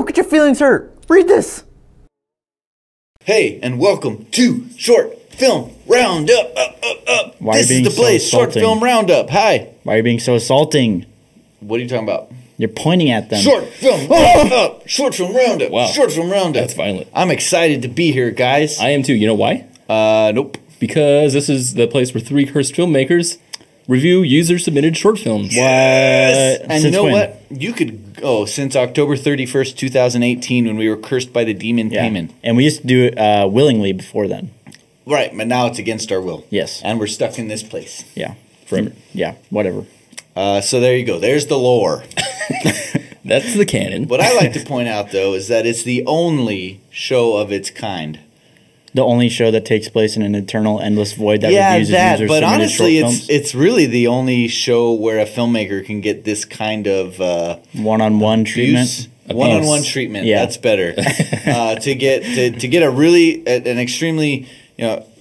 Don't get your feelings hurt. Read this. Hey, and welcome to Short Film Roundup. This is the place, Short Film Roundup. Hi. Why are you being so assaulting? What are you talking about? You're pointing at them. Short Film Roundup. Short Film Roundup. Wow. Short Film Roundup. That's violent. I'm excited to be here, guys. I am too. You know why? Nope. Because this is the place where three cursed filmmakers review user-submitted short films. Yes. And Since you know when? what? You could go since October 31st, 2018, when we were cursed by the demon payment. And we used to do it willingly before then. Right, but now it's against our will. Yes. And we're stuck in this place. Yeah. Forever. Yeah, whatever. So there you go. There's the lore. That's the canon. What I like to point out, though, is that it's the only show of its kind. The only show that takes place in an eternal, endless void that reviews but user-submitted honestly, short films. it's really the only show where a filmmaker can get this kind of One-on-one treatment. One-on-one treatment. Yeah. That's better. To get a really an extremely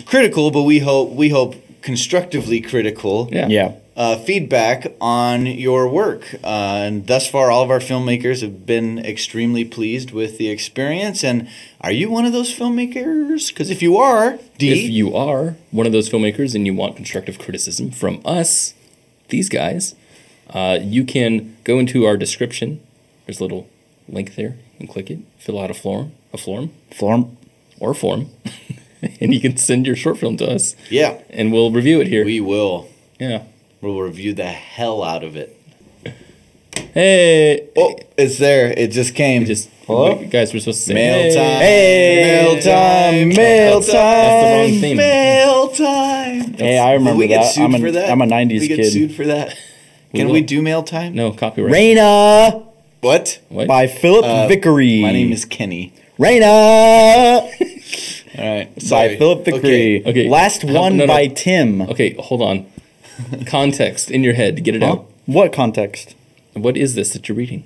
critical, but we hope constructively critical. Yeah. Feedback on your work. And thus far, all of our filmmakers have been extremely pleased with the experience. And are you one of those filmmakers? Because if you are, If you are one of those filmmakers and you want constructive criticism from us, these guys, you can go into our description. There's a little link there. You can click it, fill out a form, and you can send your short film to us. Yeah. And we'll review it here. We will. Yeah. We'll review the hell out of it. Hey. Oh, it's there. It just came. Hello? Guys, we're supposed to say Mail time. Hey. Mail time. Mail time. That's the wrong theme. Mail time. Hey, I remember we get that. sued for that. I'm a 90s we get kid. sued for that. Can we do mail time? No, copyright. Reina What? What? by Phillip Vickery. My name is Kenny. Reina All right. Sorry. by Phillip Vickery. Okay. Last one no. by Tim. Okay, hold on. Context in your head. Get it Huh? out. What context? What is this that you're reading?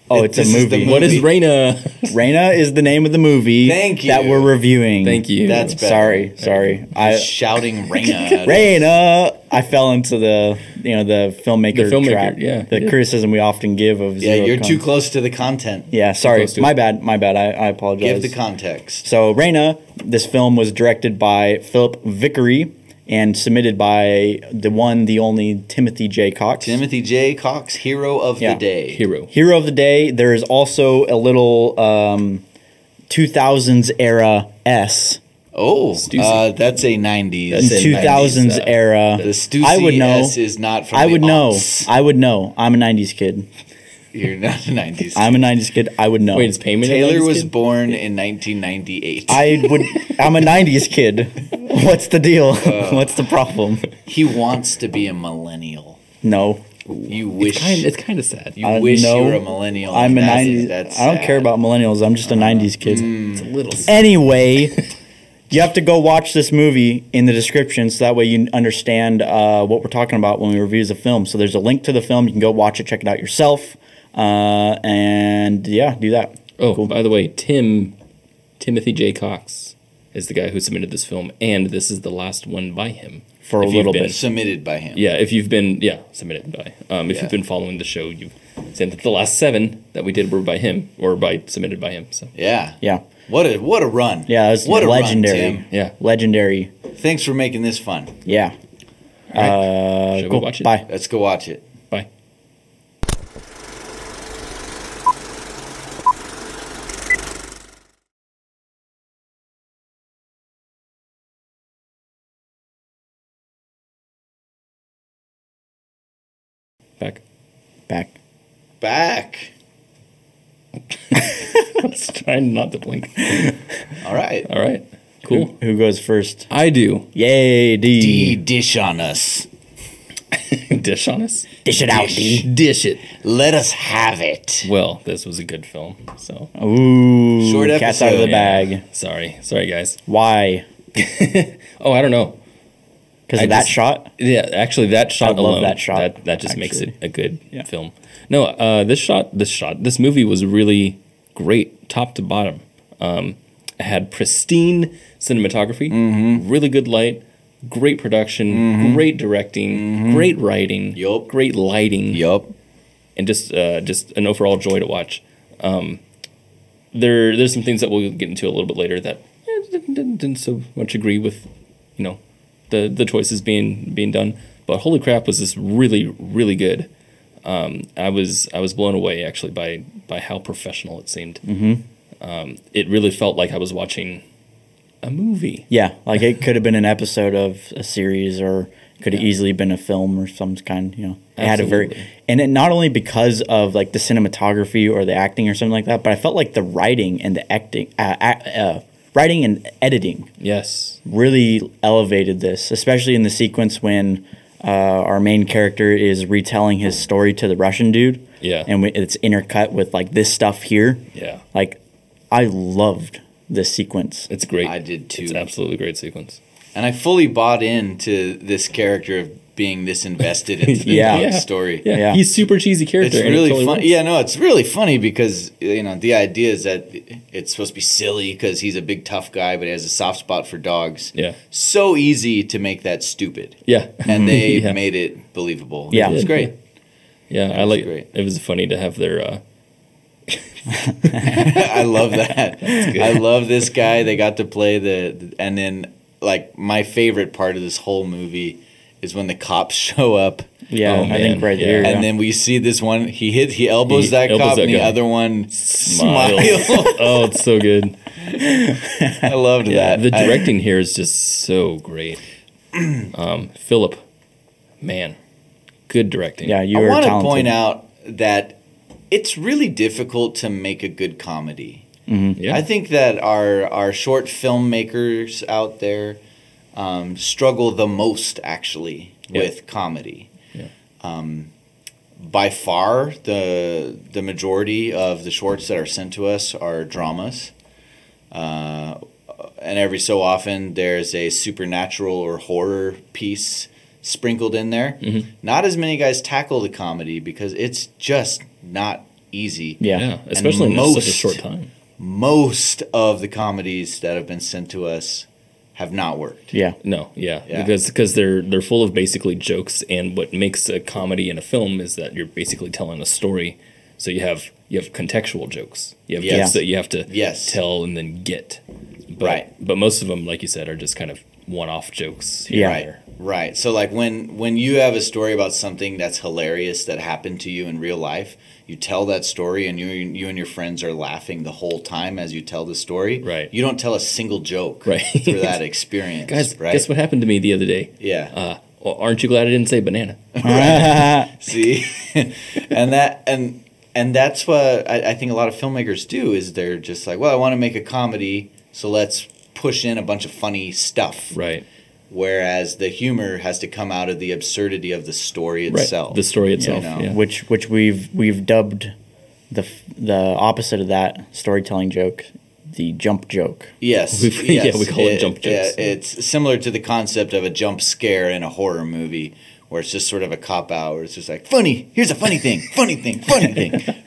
Oh, it's a This is the movie. movie. What is Reina? Reina is the name of the movie Thank you. that we're reviewing. Thank you. That's better. Sorry. Shouting Reina. Reina. I fell into the filmmaker, The filmmaker, track. yeah. The criticism we often give of Yeah, zero you're too con- close to the content. Yeah, sorry. close to My it. bad. I apologize. Give the context. So Reina, this film was directed by Phillip Vickery and submitted by the one, the only Timothy J. Cox. Timothy J. Cox, hero of the day. Hero of the day. There is also a little 2000s era S. Oh, Stussy. that's a 90s. That's a 2000s era. The Stussy I would know. S is not from I the would know. aughts. I would know. I'm a 90s kid. You're not a 90s. I'm a 90s kid. I would know. Wait, is Payment Taylor a 90s was kid? born in 1998. I'm a 90s kid. What's the deal? What's the problem? He wants to be a millennial. No. You wish. It's kind of sad. You wish no. you were a millennial. I'm a and 90s. That's I don't sad. care about millennials. I'm just a 90s kid. It's a little sad. Anyway, you have to go watch this movie in the description so that way you understand what we're talking about when we review the film. So there's a link to the film. You can go watch it, check it out yourself. And yeah, do that. Oh, Cool. by the way, Timothy J. Cox is the guy who submitted this film, and this is the last one by him. For a If little you've been- bit. Submitted by him. Yeah, if you've been, submitted by. If you've been following the show, you've seen that the last 7 that we did were by him, or submitted by him. So Yeah. Yeah. What a run. Yeah, it was what legendary. A run, Tim. yeah, Legendary. Thanks for making this fun. Yeah. Shall we Cool. watch it? Bye. Let's go watch it. bye. Back. Back. I was trying not to blink. All right. All right. Cool. Who goes first? I do. Yay, D. Dish on us. Dish on us? Dish it out, D. Dish it. Let us have it. Well, this was a good film, so. Ooh. Short Cat's out of the episode. bag. Sorry, guys. Why? Oh, I don't know. Because I of that just- shot? Yeah, actually, that shot love alone, that shot, that just makes it actually. a good Yeah. film. No, this movie was really great, top to bottom. It had pristine cinematography, really good light, great production, great directing, great writing, Yup. great lighting, Yup. and just an overall joy to watch. there's some things that we'll get into a little bit later that didn't so much agree with, the choices being done. But holy crap, was this really, really good. I was blown away actually by how professional it seemed. It really felt like I was watching a movie. Yeah, like it could have been an episode of a series, or could have easily been a film or some kind. It had a and it not only because of like the cinematography or the acting or something like that, but I felt like the writing and the acting, writing and editing, really elevated this, especially in the sequence when our main character is retelling his story to the Russian dude. Yeah, and it's intercut with like this stuff here. Yeah, like I loved this sequence. It's great. I did too. It's an absolutely great sequence. And I fully bought into this character of being this invested into the story. Yeah. He's super cheesy character. It's really funny. Yeah, no, it's really funny because the idea is that it's supposed to be silly because he's a big tough guy, but he has a soft spot for dogs. Yeah, so easy to make that stupid. Yeah, and they made it believable. Yeah, it was great. Yeah, it was funny to have their. I love that. I love this guy. They got to play and then like my favorite part of this whole movie is when the cops show up. Yeah, I think right there. And then we see this one. He elbows that cop, and the other one smiles. Oh, it's so good. I loved that. The directing here is just so great. Phillip, man, good directing. Yeah, I want to point out that it's really difficult to make a good comedy. Yeah. I think that our short filmmakers out there struggle the most, actually, with comedy. Yeah. By far, the majority of the shorts that are sent to us are dramas. And every so often, there's a supernatural or horror piece sprinkled in there. Not as many guys tackle the comedy because it's just not easy. Yeah, especially in such a short time. Most of the comedies that have been sent to us have not worked. Because they're full of basically jokes, and what makes a comedy in a film is that you're basically telling a story. So you have contextual jokes. You have jokes that you have to tell and then get. But most of them, like you said, are just kind of one-off jokes. Right. So like when you have a story about something that's hilarious that happened to you in real life, you tell that story and you and your friends are laughing the whole time as you tell the story. Right. You don't tell a single joke through that experience. Guys, guess what happened to me the other day? Yeah. Well, aren't you glad I didn't say banana? See? and that's what I think a lot of filmmakers do is they're just like, well, I want to make a comedy, so let's push in a bunch of funny stuff. Right. Whereas the humor has to come out of the absurdity of the story itself. Right. The story itself, which we've dubbed the opposite of that storytelling joke, the jump joke. Yes, we call it jump jokes. It's similar to the concept of a jump scare in a horror movie, where it's just sort of a cop out, where it's just like funny. Here's a funny thing, funny thing,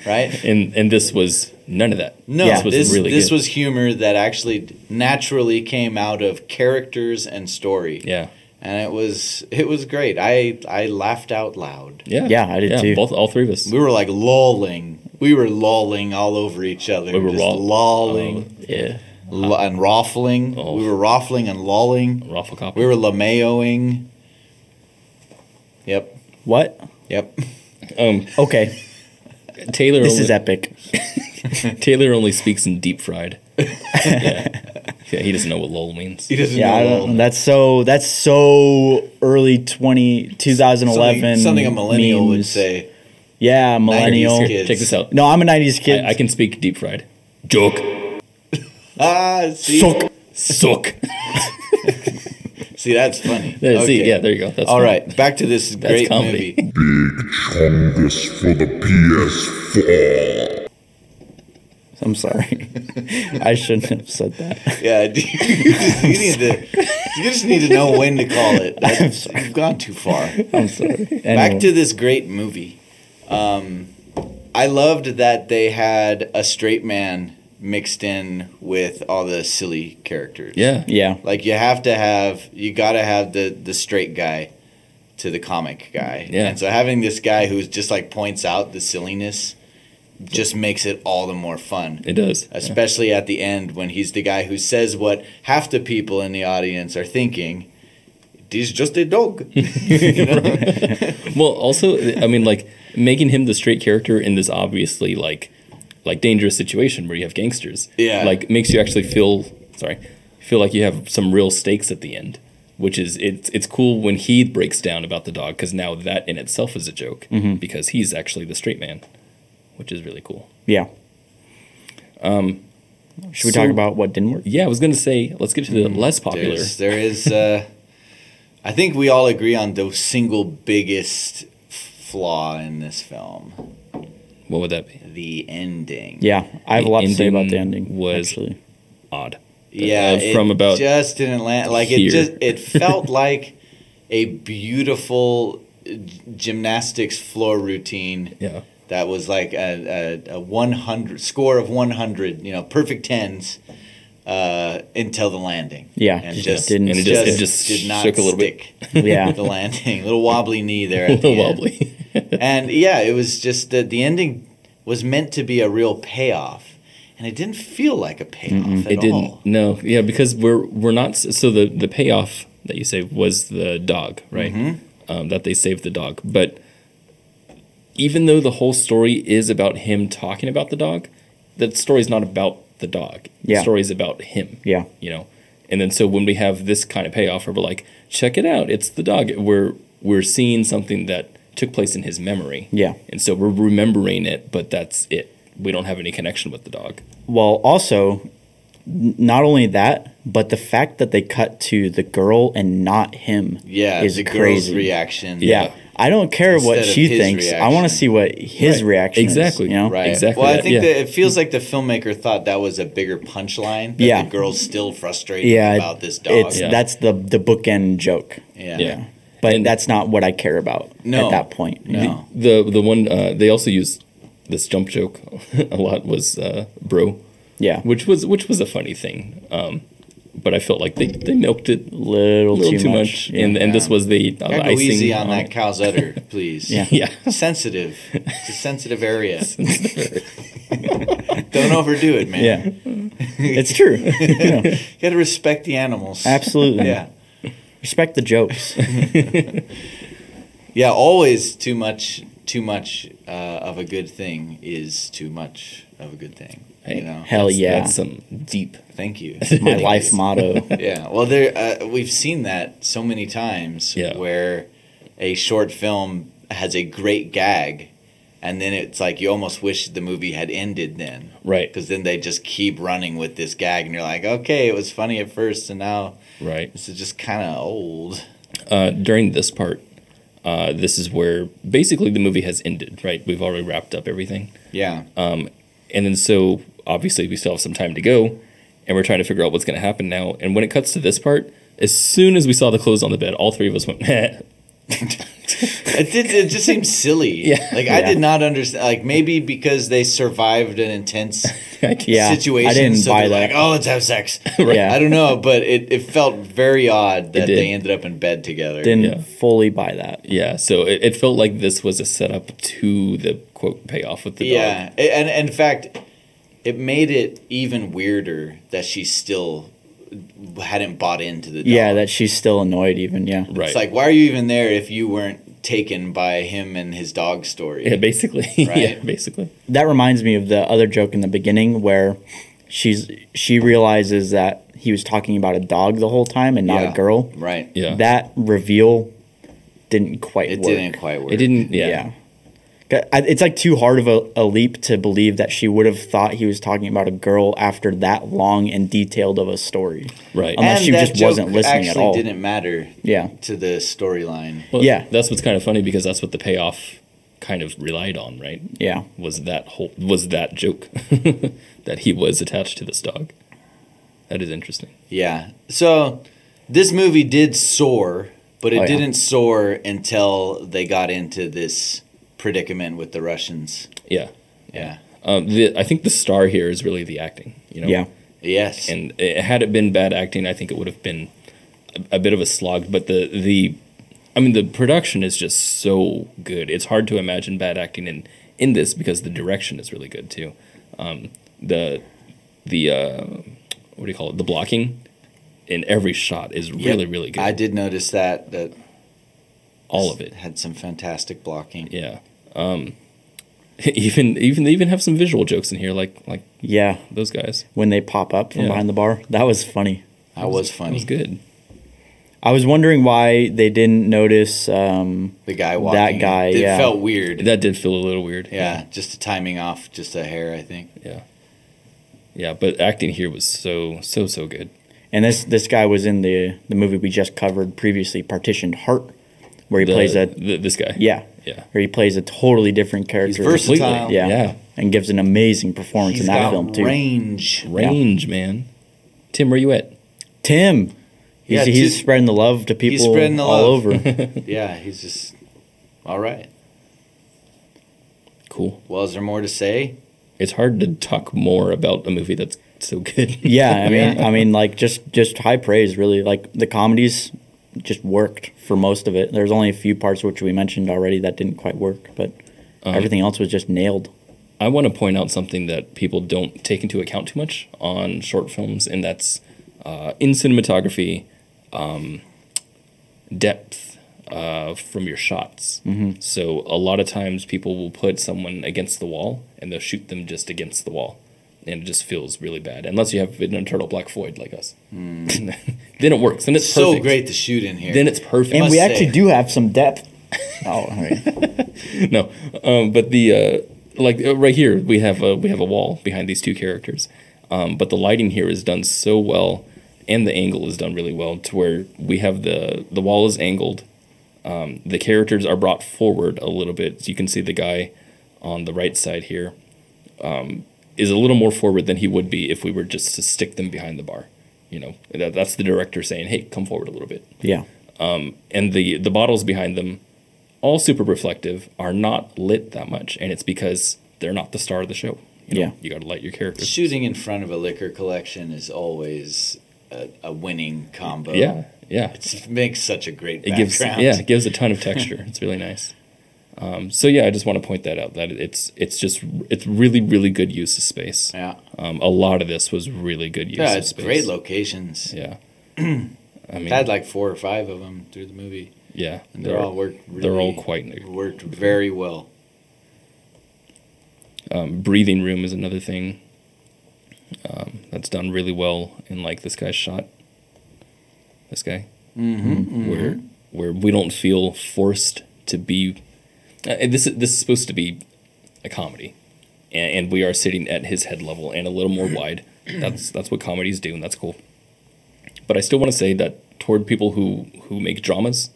right? And this was none of that. No, this was humor that actually naturally came out of characters and story. Yeah, and it was great. I laughed out loud. Yeah, I did too. All three of us. We were like lolling. We were lolling all over each other. We were just lolling. And raffling. Oh. We were raffling and lolling. Raffle copy. We were LeMayoing. Yep. What? Yep. Okay. Taylor. This is epic. Taylor only speaks in deep fried. He doesn't know what lol means. He doesn't know lol. That's so early 2011. Something a millennial would say. Yeah, millennial. Check this out. No, I'm a 90s kid. I can speak deep fried. Joke. See? Suck. See, that's funny. See, yeah, there you go. That's all funny. right. Back to this great movie. Big Chungus for the PS4. I'm sorry. I shouldn't have said that. Yeah, you just need to know when to call it. You've gone too far. I'm sorry. Anyway. Back to this great movie. I loved that they had a straight man mixed in with all the silly characters. Yeah. Like you gotta have the straight guy to the comic guy. Yeah. And so having this guy who's just like points out the silliness just makes it all the more fun. It does. Especially at the end when he's the guy who says what half the people in the audience are thinking. He's just a dog. You know? Well, also, I mean, like, making him the straight character in this obviously, like dangerous situation where you have gangsters. Yeah. Like, makes you actually feel like you have some real stakes at the end, which is, it's cool when he breaks down about the dog, because now that in itself is a joke, because he's actually the straight man, which is really cool. Yeah. Should we talk about what didn't work? Yeah, I was going to say, let's get to the less popular. There is I think we all agree on the single biggest flaw in this film. What would that be? The ending. Yeah, I have a lot to say about the ending ending. was actually odd. Yeah, from it about just didn't land. Like here. it felt like a beautiful gymnastics floor routine. Yeah. That was like a 100 score of 100. You know, perfect tens until the landing. Yeah, and it just didn't. And it just did not shook a little stick. Yeah. The landing, a little wobbly knee there. A At the little end. wobbly. And yeah, it was just that the ending was meant to be a real payoff, and it didn't feel like a payoff at It didn't. all. No, yeah, because we're not. So the payoff that you say was the dog, right? That they saved the dog, but even though the whole story is about him talking about the dog, the story is not about the dog. Yeah. The story is about him. Yeah. You know, and then so when we have this kind of payoff, where we're like, check it out, it's the dog. We're seeing something that took place in his memory. Yeah. And so we're remembering it, but that's it. We don't have any connection with the dog. Well, also, not only that, but the fact that they cut to the girl and not him Yeah, is the crazy. girl's reaction. Yeah. I don't care what Instead of she his thinks. I want reaction. to see what his Right. reaction Exactly. is. You know? Right. Exactly Well, I that, think yeah. that it feels like the filmmaker thought that was a bigger punchline. That Yeah. The girl's still frustrated Yeah. about this dog. Yeah. That's the bookend joke. Yeah. Yeah. But And- that's not what I care about No. at that point. No. The one they also used this jump joke a lot was bro, Yeah. which was a funny thing. But I felt like they milked it Little a little too much. much, Yeah. and this was the Gotta go icing easy on that it. cow's udder, please. Yeah. Yeah. Sensitive. It's a sensitive area. Don't overdo it, man. Yeah. It's true. You gotta respect the animals. Absolutely. Yeah. Respect the jokes. Yeah, always too much of a good thing is too much of a good thing. Hey, You know? Hell yeah. That's some deep. Thank you. My life motto. Yeah, well, we've seen that so many times Yeah. where a short film has a great gag, and then it's like you almost wish the movie had ended then. Right. Because then they just keep running with this gag, and you're like, okay, it was funny at first, and now Right. this is just kind of old. During this part, this is where basically the movie has ended. Right. We've already wrapped up everything. Yeah. And then so obviously we still have some time to go, and we're trying to figure out what's going to happen now. And when it cuts to this part, as soon as we saw the clothes on the bed, all three of us went, "Meh." It just seemed silly. Yeah. Like, I did not understand. Like, maybe because they survived an intense Yeah. situation. I didn't so buy they're that. like, oh, let's have sex. Yeah. I don't know, but it felt very odd that did. they ended up in bed together. Didn't Yeah. fully buy that. Yeah, so it felt like this was a setup to the quote payoff with the Yeah. dog. And in fact, it made it even weirder that she still hadn't bought into the dog. Yeah, that she's still annoyed even. Yeah. Right. It's like, why are you even there if you weren't taken by him and his dog story? Yeah, basically. Yeah, Right. basically. That reminds me of the other joke in the beginning where she realizes that he was talking about a dog the whole time and not Yeah. a girl. Right. Yeah. That reveal didn't quite It work. didn't quite work. It didn't. Yeah. Yeah. It's like too hard of a leap to believe that she would have thought he was talking about a girl after that long and detailed of a story. Right. Unless And she that just joke wasn't listening at actually all. didn't matter Yeah. to the storyline. Well, Yeah. That's what's kind of funny because that's what the payoff kind of relied on, right? Yeah. Was that joke that he was attached to this dog. That is interesting. Yeah. So this movie did soar, but it Oh, yeah. didn't soar until they got into this predicament with the Russians. Yeah. Yeah. I think the star here is really the acting. You know. Yeah. Yes. And had it been bad acting, I think it would have been a bit of a slog. But the production is just so good. It's hard to imagine bad acting in in this because the direction is really good too. The what do you call it? The blocking in every shot is really, really good. I did notice that all of it had some fantastic blocking. Yeah. Even they even have some visual jokes in here, like Yeah, those guys. when they pop up from behind the bar, that was funny. That was funny. It was good. I was wondering why they didn't notice The guy walking. that guy. It Yeah, felt weird. That did feel a little weird. Yeah, just the timing off just a hair, I think. Yeah. Yeah, but acting here was so good. and this guy was in the movie we just covered previously, Partitioned Heart, where he plays This guy. yeah, Where he plays a totally different character. versatile. Yeah. And gives an amazing performance He's in that got film too. range. Range, man. Tim, where you at? Tim, Yeah, he's spreading the love to people spreading the all love. over. Yeah, he's just all right. Cool. Well, is there more to say? It's hard to talk more about a movie that's so good. Yeah, I mean, like just high praise, really. Like the comedies just worked for most of it. There's only a few parts which we mentioned already that didn't quite work, but everything else was just nailed. I want to point out something that people don't take into account too much on short films, and that's in cinematography, depth from your shots. Mm-hmm. So a lot of times people will put someone against the wall, and they'll shoot them just against the wall, and it just feels really bad. Unless you have an eternal black void like us, then it works, and it's So perfect. great to shoot in here. Then it's perfect. And must we say. actually do have some depth. Oh, all right. No, but the right here we have a wall behind these two characters, but the lighting here is done so well, and the angle is done really well to where we have the wall is angled, the characters are brought forward a little bit, so you can see the guy on the right side here is a little more forward than he would be if we were just to stick them behind the bar. You know, that's the director saying, "Hey, come forward a little bit." Yeah. And the bottles behind them, all super reflective, are not lit that much, and it's because they're not the star of the show. You got to light your characters. Shooting in front of a liquor collection is always a winning combo. Yeah. It makes such a great It background. gives a ton of texture. It's really nice. So yeah, I just want to point that out. That it's really, really good use of space. Yeah. A lot of this was really good use Yeah, of it's space. great locations. Yeah. I mean, I had like 4 or 5 of them through the movie. yeah, And they're all worked worked very well. Breathing room is another thing that's done really well in like this guy's shot. This guy, where we don't feel forced to be. This is supposed to be a comedy, and we are sitting at his head level and a little more wide. That's what comedies do, and that's cool. But I still want to say that toward people who make dramas,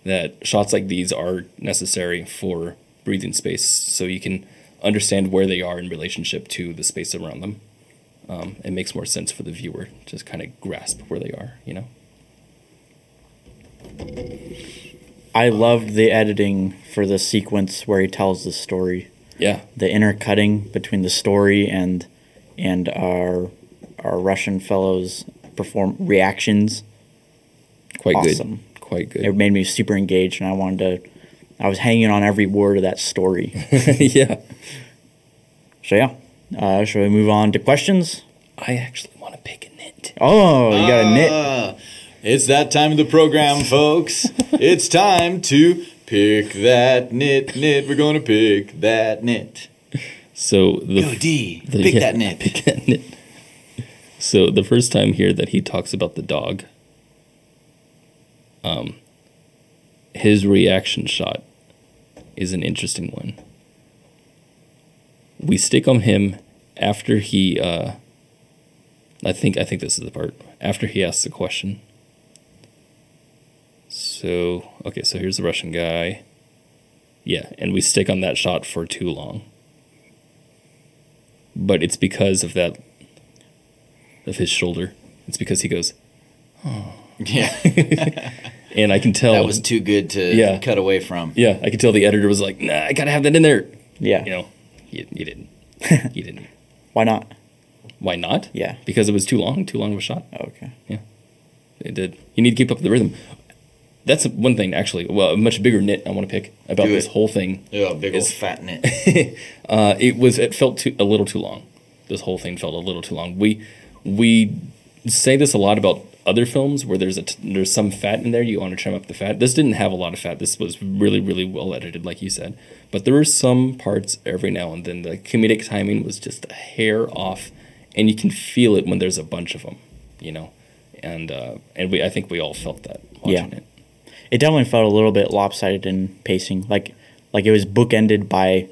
that shots like these are necessary for breathing space, so you can understand where they are in relationship to the space around them. It makes more sense for the viewer to just kind of grasp where they are, you know? I loved the editing for the sequence where he tells the story. Yeah. The intercutting between the story and our Russian fellows' reactions. Quite Awesome. good. Quite good. It made me super engaged, and I was hanging on every word of that story. Yeah. So yeah, shall we move on to questions? I actually want to pick a knit. Oh, you got a knit. It's that time of the program, folks. It's time to pick that knit. We're going to pick that knit. So Go D. Pick that knit. Pick that knit. So the first time here that he talks about the dog, his reaction shot is an interesting one. We stick on him after he I think this is the part after he asks the question. So here's the Russian guy. Yeah, and we stick on that shot for too long. But it's because of his shoulder. It's because he goes, oh. Yeah. And I can tell That was too good to cut away from. Yeah, I could tell the editor was like, nah, I gotta have that in there. Yeah. You know, you didn't. You didn't. Why not? Why not? Yeah. Because it was too long of a shot. Okay. Yeah. It did. You need to keep up the rhythm. That's one thing, actually. Well, a much bigger nit I want to pick about Do this it. whole thing. Yeah, big old fat nit. It felt a little too long. This whole thing felt a little too long. We say this a lot about other films where there's some fat in there. You want to trim up the fat. This didn't have a lot of fat. This was really, really well edited, like you said. But there were some parts every now and then. The comedic timing was just a hair off, and you can feel it when there's a bunch of them, you know. And I think we all felt that watching it. It definitely felt a little bit lopsided in pacing. Like it was bookended by,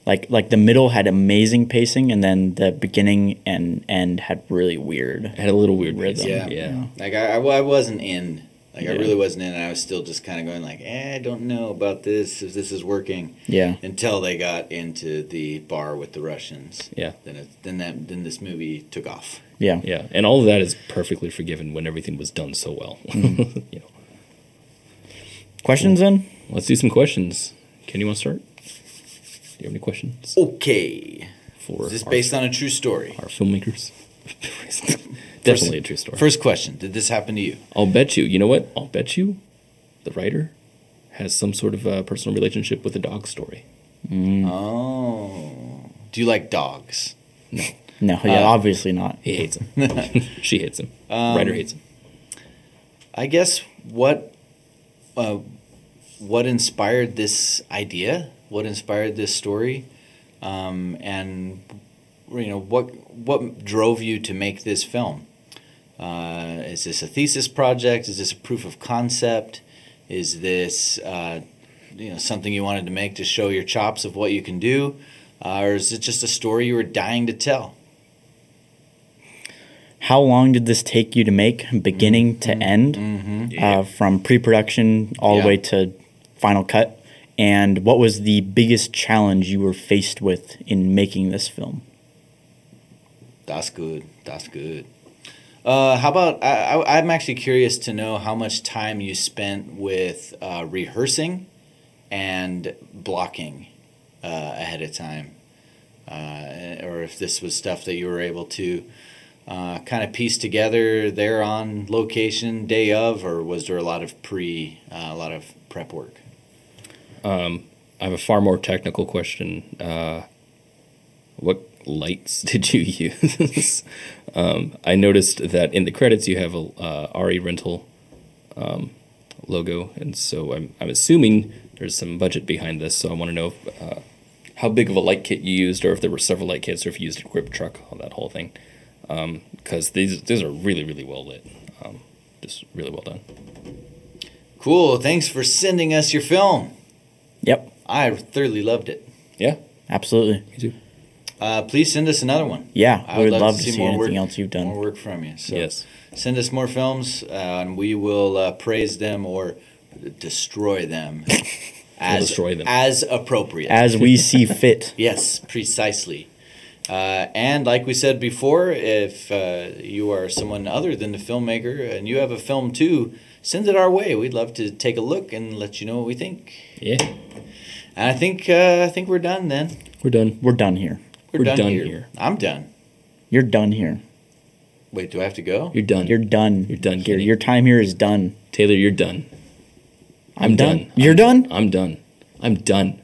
like the middle had amazing pacing, and then the beginning and end had really weird. It had a little weird rhythm. Yeah. Like I wasn't in. Like I really wasn't in, and I was still just kind of going like, I don't know about this, if this is working. Yeah. Until they got into the bar with the Russians. Yeah. Then this movie took off. Yeah. Yeah, and all of that is perfectly forgiven when everything was done so well. You know. Questions then? Let's do some questions. Ken, you want to start? Do you have any questions Okay. for Is this based on a true story? our filmmakers? Definitely a true story. First question: did this happen to you? I'll bet you. You know what? I'll bet you the writer has some sort of a personal relationship with a dog story. Oh. Do you like dogs? No, obviously not. He hates him. She hates him. Writer hates him. I guess what inspired this idea? What inspired this story? And you know, what drove you to make this film? Is this a thesis project? Is this a proof of concept? Is this something you wanted to make to show your chops of what you can do? Or is it just a story you were dying to tell? How long did this take you to make, beginning to end, from pre-production all the way to final cut? And what was the biggest challenge you were faced with in making this film? That's good. That's good. How about, I'm actually curious to know how much time you spent with rehearsing and blocking ahead of time. Or if this was stuff that you were able to kind of piece together there on location day of, or was there a lot of prep work? I have a far more technical question. What lights did you use? I noticed that in the credits you have a RE Rental logo, and so I'm assuming there's some budget behind this. So I want to know how big of a light kit you used, or if there were several light kits, or if you used a grip truck on that whole thing. Because these are really, really well lit. Just really well done. Cool. Thanks for sending us your film. Yep, I thoroughly loved it. Yeah, absolutely. me too. Please send us another one. Yeah, I we would love to see more anything work, else you've done. More work from you. So Yes. send us more films, and we will praise them or destroy them destroy them. as appropriate. As we see fit. Yes, precisely. And like we said before, if you are someone other than the filmmaker and you have a film too, send it our way. We'd love to take a look and let you know what we think. Yeah. And I think we're done then. We're done. We're done here. We're done here. here. I'm done. You're done here. Wait, do I have to go? You're done. You're done. You're done, Here. Kenny. Your time here is done. Taylor, you're done. I'm done. done. You're done? I'm done. I'm done.